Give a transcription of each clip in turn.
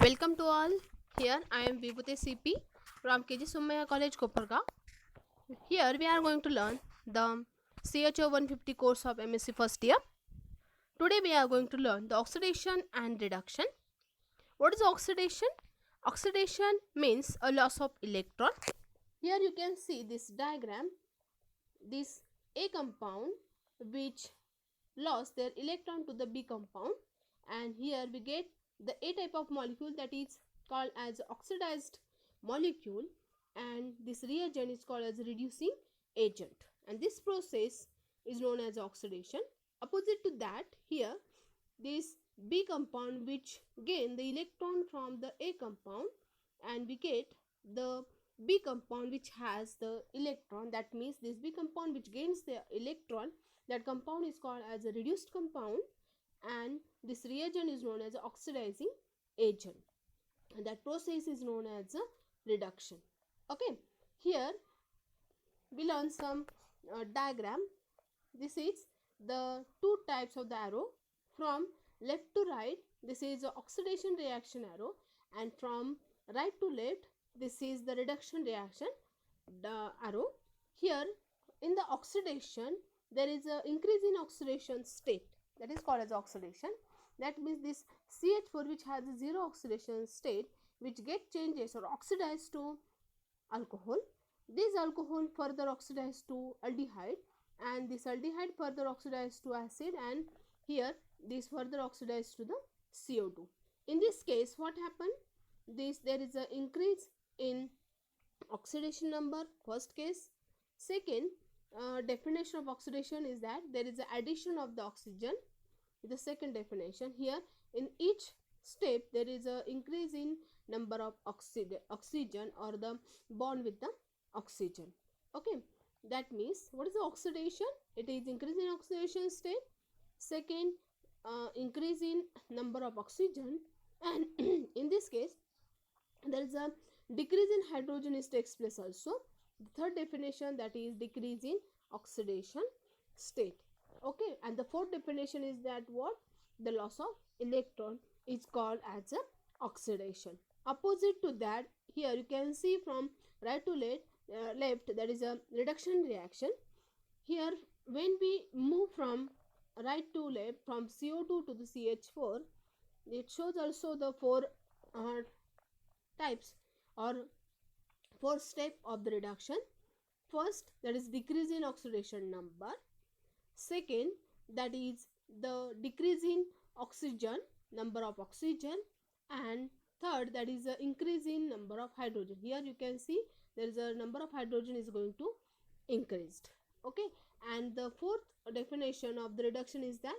Welcome to all. Here I am Vibhuti CP from KG Summaya College, Kopargaon. Here we are going to learn the CHO 150 course of MSc first year. Today we are going to learn the oxidation and reduction. What is oxidation? Oxidation means a loss of electron. Here you can see this diagram. This A compound which lost their electron to the B compound, and here we get the A type of molecule that is called as oxidized molecule, and this reagent is called as reducing agent, and this process is known as oxidation. Opposite to that, here this B compound which gain the electron from the A compound, and we get the B compound which has the electron. That means this B compound which gains the electron, that compound is called as a reduced compound, and this reagent is known as oxidizing agent, and that process is known as a reduction. Okay, here we learn some diagram. This is the two types of the arrow. From left to right, this is the oxidation reaction arrow, and from right to left, this is the reduction reaction arrow. Here in the oxidation, there is a increase in oxidation state, that is called as oxidation. That means this CH4 which has a zero oxidation state, which get changes or oxidized to alcohol. This alcohol further oxidized to aldehyde, and this aldehyde further oxidized to acid, and here this further oxidized to the CO2. In this case, what happened? There is an increase in oxidation number, first case. Second, definition of oxidation is that there is an addition of the oxygen. The second definition, here in each step there is a increase in number of oxygen or the bond with the oxygen. Okay, that means what is the oxidation? It is increase in oxidation state. Second, increase in number of oxygen, and in this case there is a decrease in hydrogen is takes place also. The third definition, that is decrease in oxidation state. Okay, and the fourth definition is that what? The loss of electron is called as a oxidation. Opposite to that, here you can see from right to left, that is a reduction reaction. Here when we move from right to left, from CO2 to the CH4, it shows also the four types or four step of the reduction. First, that is decrease in oxidation number. Second, that is the decrease in oxygen, number of oxygen, and third, that is the increase in number of hydrogen. Here you can see there is a number of hydrogen is going to increased. Okay, and the fourth definition of the reduction is that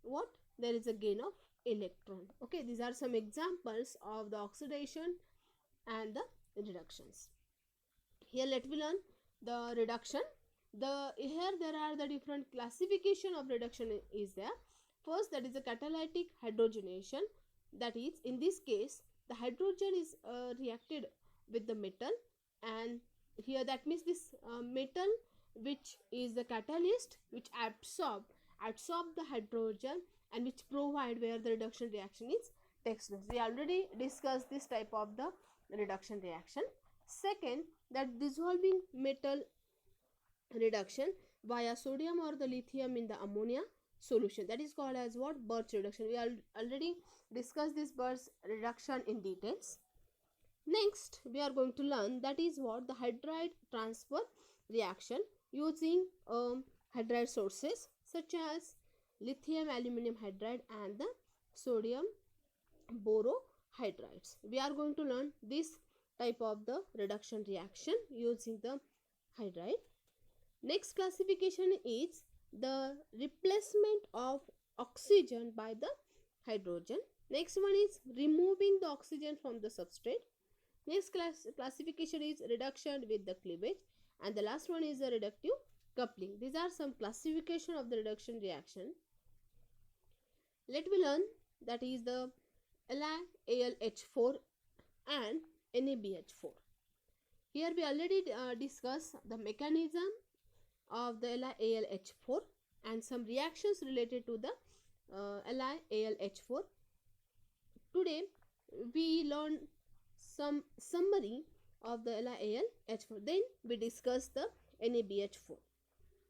what? There is a gain of electron. Okay, these are some examples of the oxidation and the reductions. Here let me learn the reduction. Here there are the different classification of reduction is there. First, that is a catalytic hydrogenation. That is, in this case the hydrogen is reacted with the metal, and here that means this metal which is the catalyst which absorb the hydrogen, and which provide where the reduction reaction is takes place. We already discussed this type of the reduction reaction. Second, that dissolving metal reduction via sodium or the lithium in the ammonia solution, that is called as what? Birch reduction. We already discussed this Birch reduction in details. Next we are going to learn, that is what? The hydride transfer reaction using hydride sources such as lithium aluminum hydride and the sodium borohydrides. We are going to learn this type of the reduction reaction using the hydride. Next classification is the replacement of oxygen by the hydrogen. Next one is removing the oxygen from the substrate. Next classification is reduction with the cleavage, and the last one is the reductive coupling. These are some classification of the reduction reaction. Let me learn, that is the LiAlH4 and NaBH4. Here we already discussed the mechanism of the LiAlH4 and some reactions related to the LiAlH4. Today we learned some summary of the LiAlH4. Then we discuss the NaBH4.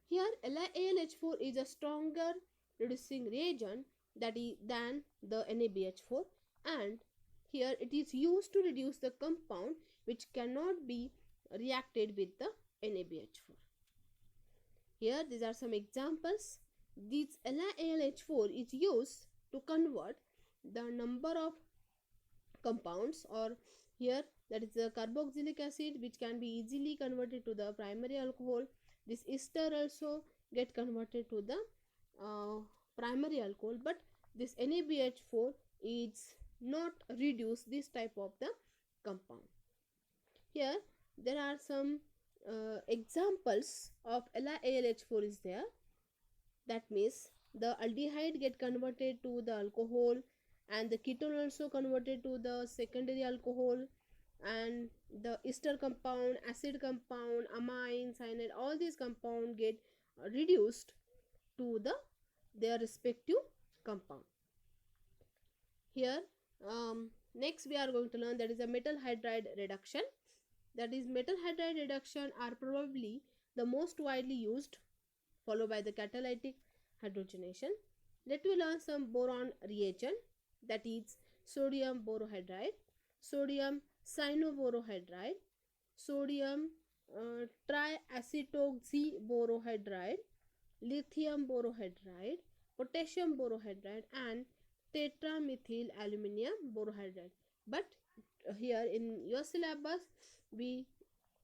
Here LiAlH4 is a stronger reducing reagent than the NaBH4, and here it is used to reduce the compound which cannot be reacted with the NaBH4. Here these are some examples. This LiAlH4 is used to convert the number of compounds, or here that is the carboxylic acid, which can be easily converted to the primary alcohol. This ester also get converted to the primary alcohol, but this NaBH4 is not reduce this type of the compound. Here there are some examples of LiAlH4 is there. That means the aldehyde get converted to the alcohol, and the ketone also converted to the secondary alcohol, and the ester compound, acid compound, amine, cyanide, all these compound get reduced to their respective compound. Here next we are going to learn that is a metal hydride reduction. That is, metal hydride reduction are probably the most widely used, followed by the catalytic hydrogenation. Let me learn some boron reagent, that is sodium borohydride, sodium cyanoborohydride, sodium triacetoxyborohydride, lithium borohydride, potassium borohydride, and tetramethyl aluminum borohydride. But here in your syllabus we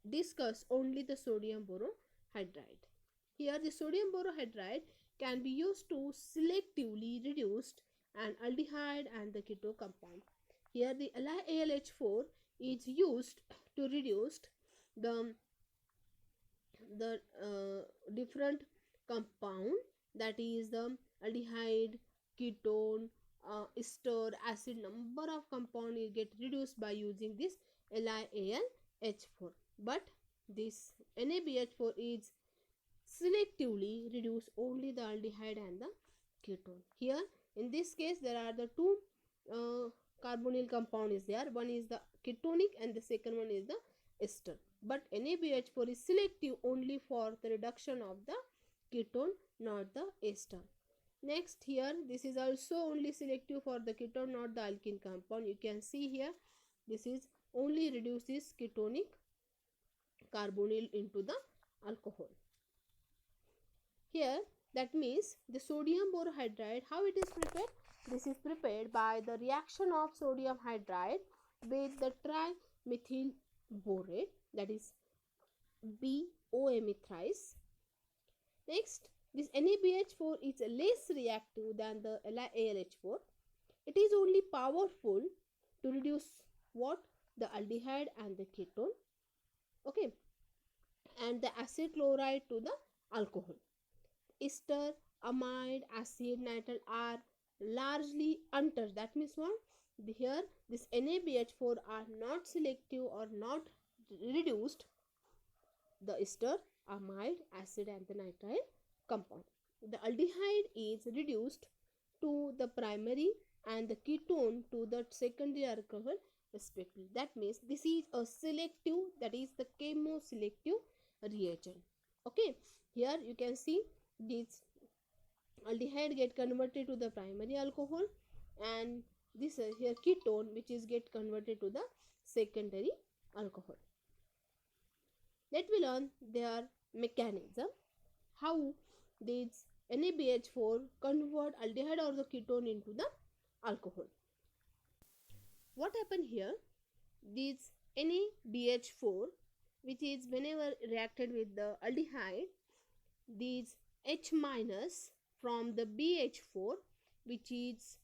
discuss only the sodium borohydride. Here the sodium borohydride can be used to selectively reduce an aldehyde and the keto compound. Here the LiAlH4 is used to reduce the different compound, that is the aldehyde, ketone, ester, acid, number of compound will get reduced by using this LiAlH4. But this NaBH4 is selectively reduce only the aldehyde and the ketone. Here in this case there are the two carbonyl compound is there. One is the ketonic and the second one is the ester. But NaBH4 is selective only for the reduction of the ketone, not the ester. Next, here this is also only selective for the ketone, not the alkene compound. You can see here this is only reduces ketonic carbonyl into the alcohol. Here that means the sodium borohydride, how it is prepared? This is prepared by the reaction of sodium hydride with the trimethyl borate, that is BOMe thrice. Next, this NaBH4 is less reactive than the LiAlH4. It is only powerful to reduce what? The aldehyde and the ketone, okay, and the acid chloride to the alcohol. Ester, amide, acid, nitrile are largely untouched. That means what? Here this NaBH4 are not selective or not reduced the ester, amide, acid and the nitrile compound. The aldehyde is reduced to the primary and the ketone to the secondary alcohol respectively. That means this is a selective, that is the chemoselective reagent. Okay, here you can see this aldehyde get converted to the primary alcohol, and this here ketone which is get converted to the secondary alcohol. Let me learn their mechanism, how these NaBH4 convert aldehyde or the ketone into the alcohol. What happened here? This NaBH4, which is whenever reacted with the aldehyde, these H minus from the BH4, which is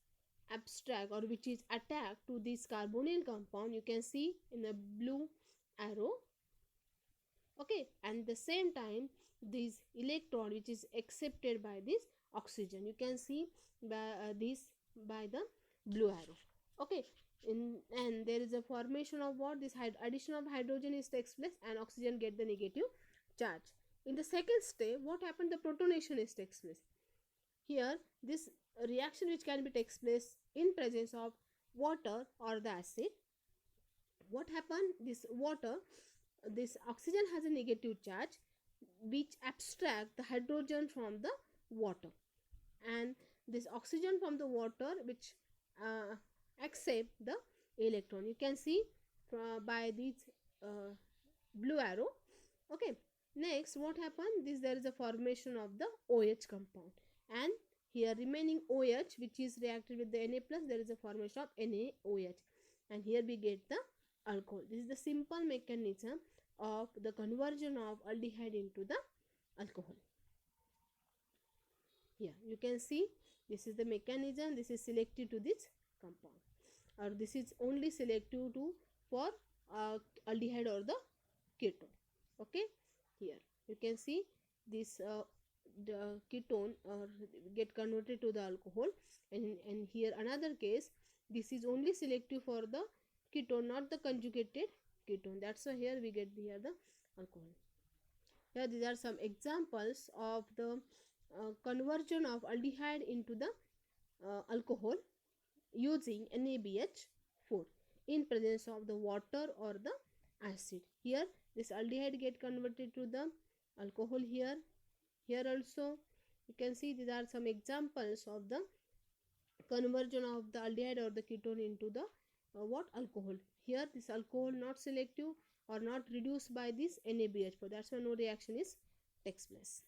abstract or which is attacked to this carbonyl compound, you can see in the blue arrow, okay, and the same time this electron which is accepted by this oxygen, you can see by this by the blue arrow, okay, and there is a formation of what? This addition of hydrogen is takes place and oxygen get the negative charge. In the second step, what happened? The protonation is takes place. Here this reaction which can be takes place in presence of water or the acid, what happened? This water, this oxygen has a negative charge which abstract the hydrogen from the water, and this oxygen from the water which uh, accept the electron. You can see by this blue arrow. Okay, next what happened? This there is a formation of the OH compound, and here remaining OH which is reacted with the Na plus, there is a formation of NaOH, and here we get the alcohol. This is the simple mechanism of the conversion of aldehyde into the alcohol. Here you can see this is the mechanism. This is selective to this compound, or this is only selective to for aldehyde or the ketone. Okay, here you can see this the ketone get converted to the alcohol, and here another case, this is only selective for the ketone, not the conjugated ketone. That's why here we get here the alcohol. Here these are some examples of the conversion of aldehyde into the alcohol using NaBH4 in presence of the water or the acid. Here this aldehyde get converted to the alcohol. Here also you can see these are some examples of the conversion of the aldehyde or the ketone into the what alcohol. Here this alcohol not selective or not reduced by this NaBH4, that's why no reaction is takes place.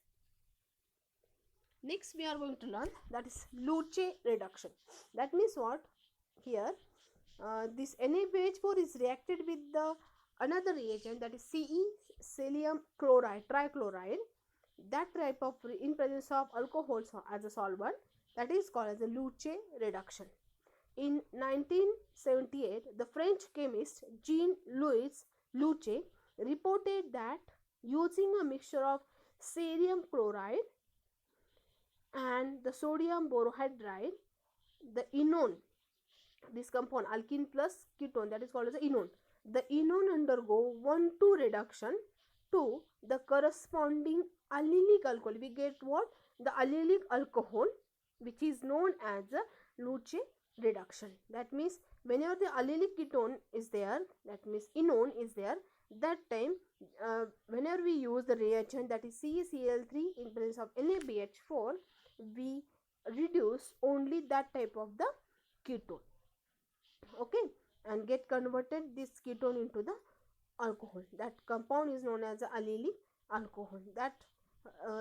Next we are going to learn that is Luce reduction. That means what? Here this NaBH4 is reacted with the another reagent, that is Ce selenium chloride trichloride. That type of in presence of alcohol as a solvent, that is called as a Luce reduction. In 1978, the French chemist Jean-Louis Luce reported that using a mixture of cerium chloride and the sodium borohydride, the enone, this compound alkene plus ketone, that is called as a enone. The enone undergo 1,2 reduction to the corresponding allylic alcohol. We get what? The allylic alcohol, which is known as a Luce reduction. That means whenever the allylic ketone is there, that means enone is there, that time whenever we use the reagent, that is CaCl3 in presence of NaBH4, we reduce only that type of the ketone. Okay, and get converted this ketone into the alcohol. That compound is known as a allylic alcohol. That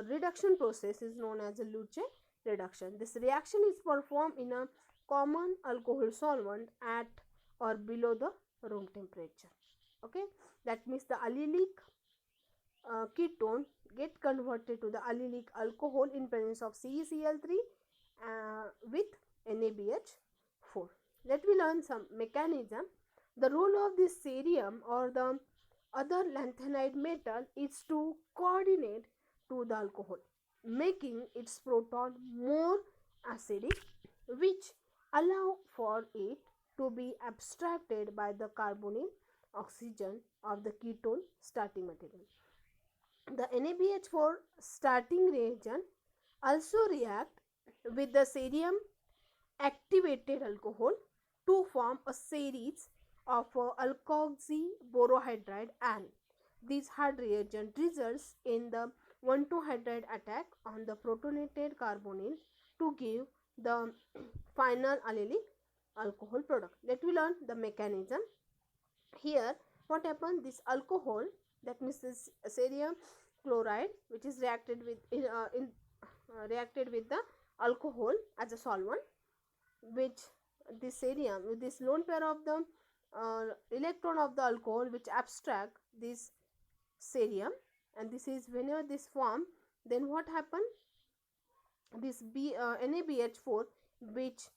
reduction process is known as a Luce reduction. This reaction is performed in a common alcohol solvent at or below the room temperature. Okay, that means the allylic ketone get converted to the allylic alcohol in presence of CeCl3 with NaBH4. Let me learn some mechanism. The role of this cerium or the other lanthanide metal is to coordinate to the alcohol, making its proton more acidic, which allow for it to be abstracted by the carbonyl oxygen of the ketone starting material. The NaBH4 starting reagent also react with the cerium activated alcohol to form a series of alkoxy borohydride, and this hard reagent results in the 1,2 hydride attack on the protonated carbonyl to give the final allylic alcohol product. Let me learn the mechanism. Here what happened? This alcohol, that means this cerium chloride, which is reacted with reacted with the alcohol as a solvent, which this cerium with this lone pair of the electron of the alcohol which abstract this cerium, and this is whenever this form, then what happen? This NaBH4 which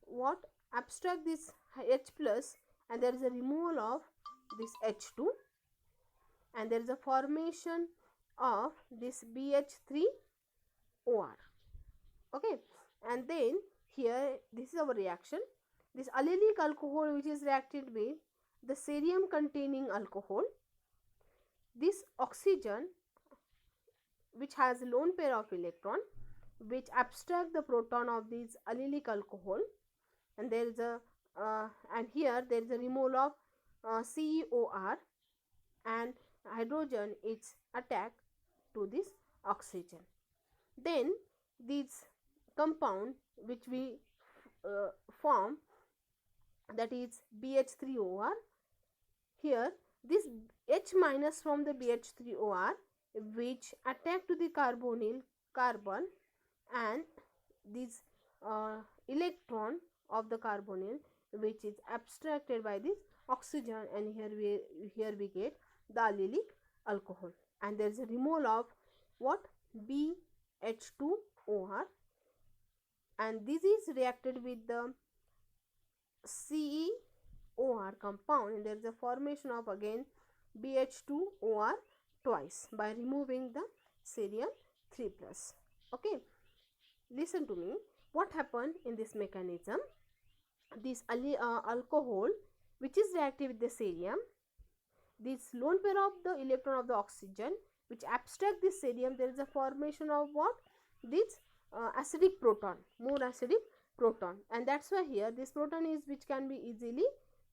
what abstract this H plus, and there is a removal of this H2, and there is a formation of this BH3OR. Okay, and then here this is our reaction. This allylic alcohol which is reacted with the cerium containing alcohol, this oxygen which has a lone pair of electron which abstract the proton of this allylic alcohol, and there is a and here there is a removal of CeOR, and hydrogen is attached to this oxygen. Then this compound which we form, that is BH3OR. Here this H minus from the BH3OR which attack to the carbonyl carbon, and this electron of the carbonyl which is abstracted by this oxygen, and here we get the allylic alcohol, and there is a removal of what, BH2OR, and this is reacted with the CeOR compound, and there is a formation of again BH2OR twice by removing the cerium 3+. Okay, listen to me, what happened in this mechanism. This alcohol which is reactive with the cerium, this lone pair of the electron of the oxygen which abstract this cerium, there is a formation of what, this acidic proton, more acidic proton, and that's why here this proton is which can be easily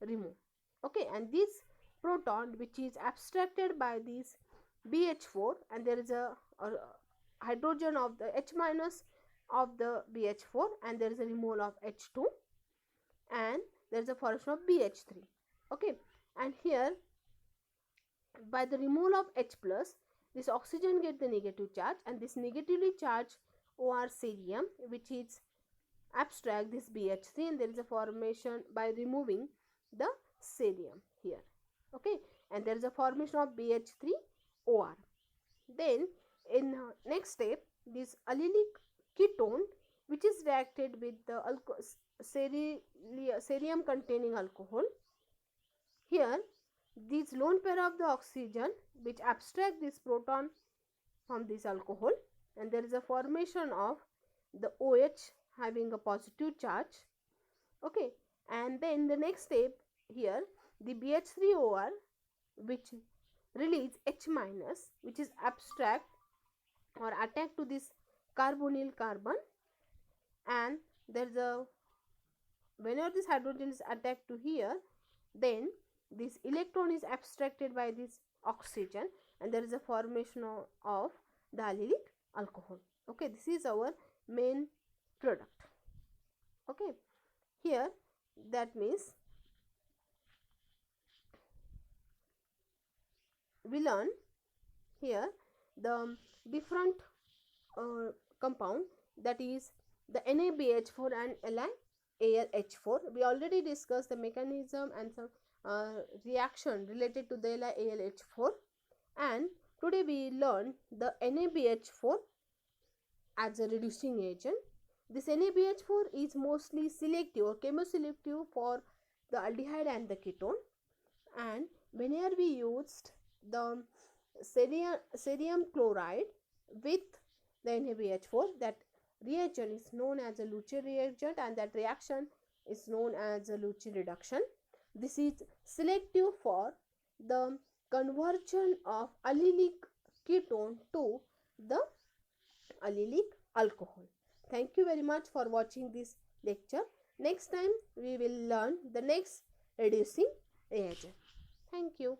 removed. Okay, and this proton which is abstracted by this BH4, and there is a hydrogen of the H minus of the BH4, and there is a removal of H2, and there is a formation of BH3. Okay, and here by the removal of H plus, this oxygen get the negative charge, and this negatively charged OR cerium which is abstract this BH3, and there is a formation by removing the cerium here. Okay, and there is a formation of BH3OR. Then in next step, this allylic ketone which is reacted with the cerium containing alcohol. Here this lone pair of the oxygen which abstract this proton from this alcohol, and there is a formation of the OH having a positive charge. Okay, and then the next step here, the BH3OR which release H minus which is abstract or attack to this carbonyl carbon, and there is a, whenever this hydrogen is attacked to here, then this electron is abstracted by this oxygen, and there is a formation of the allylic alcohol. Okay, this is our main product. Okay, here that means we learn here the different compound, that is the NaBH4 and LiAlH4. We already discussed the mechanism and some reaction related to the LiAlH4, and today we learn the NaBH4 as a reducing agent. This NaBH4 is mostly selective or chemoselective for the aldehyde and the ketone, and whenever we used the cerium chloride with the NaBH4, that reagent is known as a Luche reagent, and that reaction is known as a Luche reduction. This is selective for the conversion of allylic ketone to the allylic alcohol. Thank you very much for watching this lecture. Next time we will learn the next reducing reagent. Thank you.